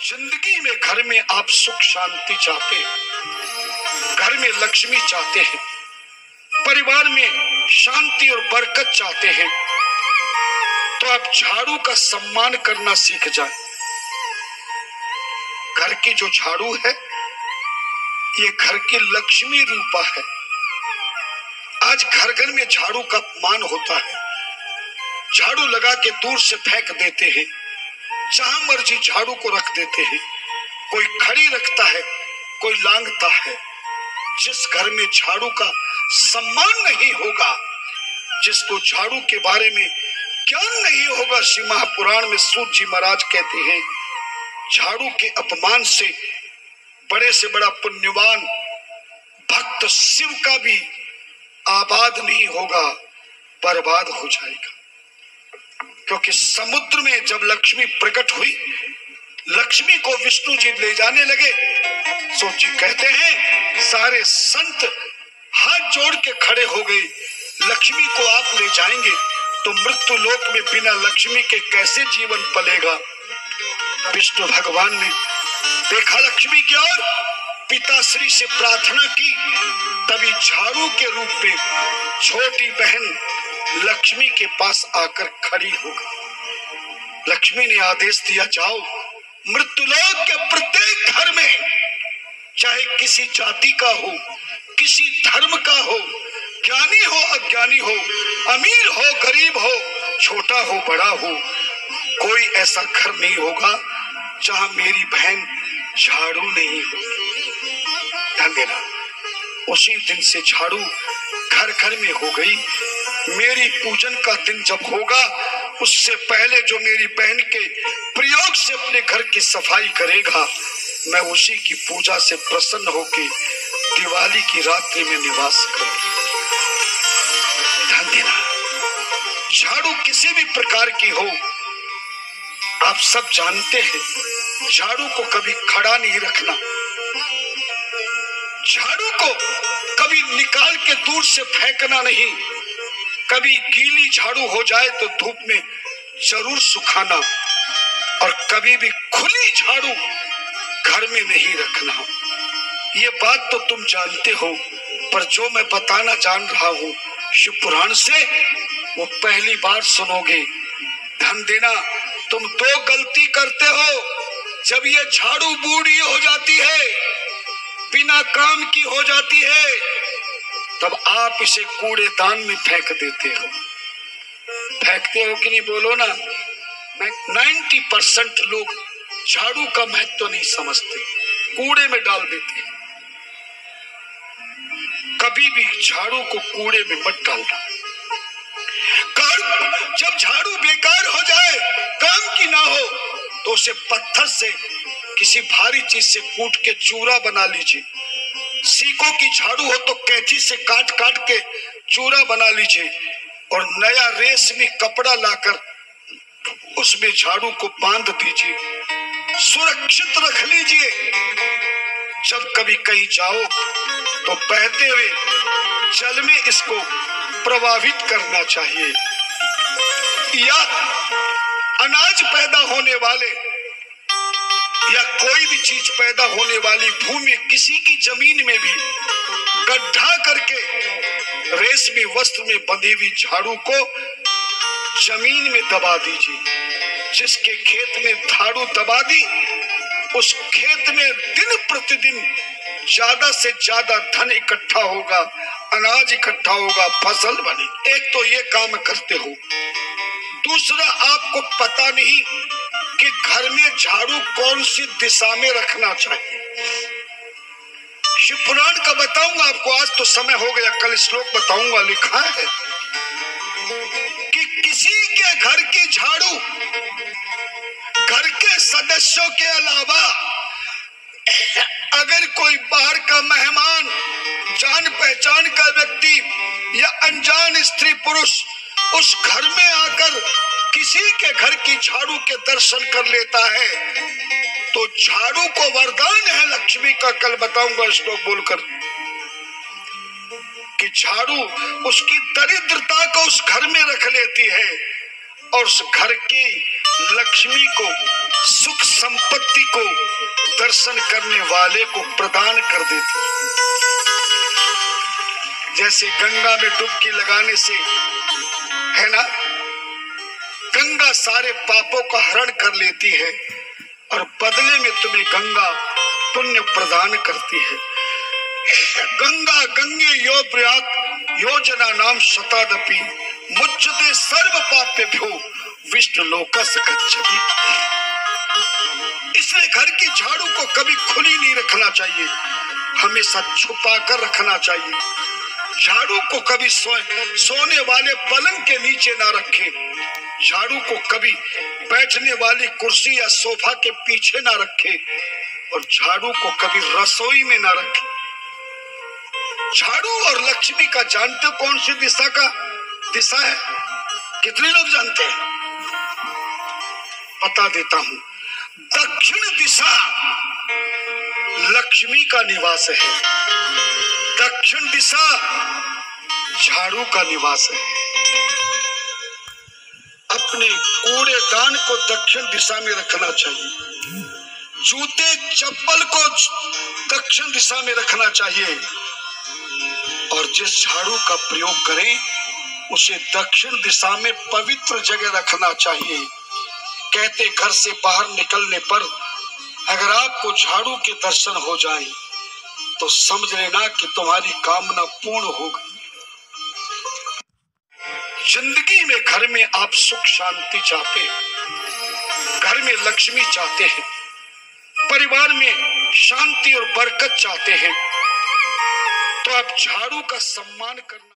जिंदगी में घर में आप सुख शांति चाहते हैं, घर में लक्ष्मी चाहते हैं, परिवार में शांति और बरकत चाहते हैं, तो आप झाड़ू का सम्मान करना सीख जाएं। घर की जो झाड़ू है ये घर की लक्ष्मी रूपा है। आज घर घर में झाड़ू का अपमान होता है, झाड़ू लगा के दूर से फेंक देते हैं, जहां मर्जी झाड़ू को रख देते हैं, कोई खड़ी रखता है, कोई लांघता है। जिस घर में झाड़ू का सम्मान नहीं होगा, जिसको झाड़ू के बारे में ज्ञान नहीं होगा, श्री महापुराण में सूत जी महाराज कहते हैं झाड़ू के अपमान से बड़े से बड़ा पुण्यवान भक्त शिव का भी आबाद नहीं होगा, बर्बाद हो जाएगा। क्योंकि समुद्र में जब लक्ष्मी प्रकट हुई, लक्ष्मी को विष्णु जी ले जाने लगे, सो जी कहते हैं सारे संत हाथ जोड़ के खड़े हो गए, लक्ष्मी को आप ले जाएंगे तो मृत्यु लोक में बिना लक्ष्मी के कैसे जीवन पलेगा। विष्णु भगवान ने देखा लक्ष्मी की ओर, पिताश्री से प्रार्थना की, तभी झाड़ू के रूप में छोटी बहन लक्ष्मी के पास आकर खड़ी हो गई। लक्ष्मी ने आदेश दिया, जाओ मृत्युलोक के प्रत्येक घर में, चाहे किसी जाति का हो, किसी धर्म का हो, ज्ञानी हो अज्ञानी हो, अमीर हो गरीब हो, छोटा हो बड़ा हो, कोई ऐसा घर नहीं होगा जहां मेरी बहन झाड़ू नहीं होगी। ध्यान देना, उसी दिन से झाड़ू घर घर में हो गई। मेरी पूजन का दिन जब होगा, उससे पहले जो मेरी बहन के प्रयोग से अपने घर की सफाई करेगा, मैं उसी की पूजा से प्रसन्न होकर दिवाली की रात्रि में निवास करूंगा। ध्यान देना, झाड़ू किसी भी प्रकार की हो, आप सब जानते हैं झाड़ू को कभी खड़ा नहीं रखना, झाड़ू को कभी निकाल के दूर से फेंकना नहीं, कभी गीली झाड़ू हो जाए तो धूप में जरूर सुखाना, और कभी भी खुली झाड़ू घर में नहीं रखना। ये बात तो तुम जानते हो, पर जो मैं बताना जान रहा हूँ शिव पुराण से, वो पहली बार सुनोगे। ध्यान देना, तुम दो गलती करते हो। जब ये झाड़ू बूढ़ी हो जाती है, बिना काम की हो जाती है, तब आप इसे कूड़ेदान में फेंक देते हो। फेंकते हो कि नहीं, बोलो ना। 90% लोग झाड़ू का महत्व नहीं समझते, कूड़े में डाल देते हैं। कभी भी झाड़ू को कूड़े में मत डालना। जब झाड़ू बेकार हो जाए, काम की ना हो, तो उसे पत्थर से, किसी भारी चीज से कूट के चूरा बना लीजिए। सीकों की झाड़ू हो तो कैंची से काट काट के चूरा बना लीजिए, और नया रेशमी कपड़ा लाकर उसमें झाड़ू को बांध दीजिए, सुरक्षित रख लीजिए। जब कभी कहीं जाओ तो बहते हुए जल में इसको प्रवाहित करना चाहिए, या अनाज पैदा होने वाले या कोई भी चीज पैदा होने वाली भूमि, किसी की जमीन में भी गड्ढा करके रेशमी वस्त्र में बंधी हुई झाड़ू को जमीन में दबा दीजिए। जिसके खेत में झाड़ू दबा दी, उस खेत में दिन प्रतिदिन ज्यादा से ज्यादा धन इकट्ठा होगा, अनाज इकट्ठा होगा, फसल बनी। एक तो ये काम करते हो। दूसरा, आपको पता नहीं कि घर में झाड़ू कौन सी दिशा में रखना चाहिए। शिव पुराण का बताऊंगा आपको, आज तो समय हो गया, कल श्लोक बताऊंगा। लिखा है कि किसी के घर की झाड़ू घर के सदस्यों के अलावा अगर कोई बाहर का मेहमान, जान पहचान का व्यक्ति या अनजान स्त्री पुरुष उस घर में आकर किसी के घर की झाड़ू के दर्शन कर लेता है, तो झाड़ू को वरदान है लक्ष्मी का। कल बताऊंगा श्लोक बोलकर कि झाड़ू उसकी दरिद्रता को उस घर में रख लेती है, और उस घर की लक्ष्मी को, सुख संपत्ति को दर्शन करने वाले को प्रदान कर देती है। जैसे गंगा में डुबकी लगाने से, है ना, गंगा सारे पापों का हरण कर लेती है और बदले में तुम्हें गंगा पुण्य प्रदान करती है। गंगा गंगे यो प्रयात योजना नाम शतादपि मुच्यते सर्व पापेभ्यो विष्णु लोकस गच्छति। इसलिए घर की झाड़ू को कभी खुली नहीं रखना चाहिए, हमेशा छुपा कर रखना चाहिए। झाड़ू को कभी सोने वाले पलंग के नीचे ना रखें, झाड़ू को कभी बैठने वाली कुर्सी या सोफा के पीछे ना रखें, और झाड़ू को कभी रसोई में ना रखें। झाड़ू और लक्ष्मी का जानते हो कौन सी दिशा है? कितने लोग जानते हैं? बता देता हूं। दक्षिण दिशा लक्ष्मी का निवास है, दक्षिण दिशा झाड़ू का निवास है। अपने कूड़ेदान को दक्षिण दिशा में रखना चाहिए, जूते चप्पल को दक्षिण दिशा में रखना चाहिए, और जिस झाड़ू का प्रयोग करें उसे दक्षिण दिशा में पवित्र जगह रखना चाहिए। कहते घर से बाहर निकलने पर अगर आपको झाड़ू के दर्शन हो जाए तो समझ लेना कि तुम्हारी कामना पूर्ण हो गई। जिंदगी में घर में आप सुख शांति चाहते हैं, घर में लक्ष्मी चाहते हैं, परिवार में शांति और बरकत चाहते हैं, तो आप झाड़ू का सम्मान करना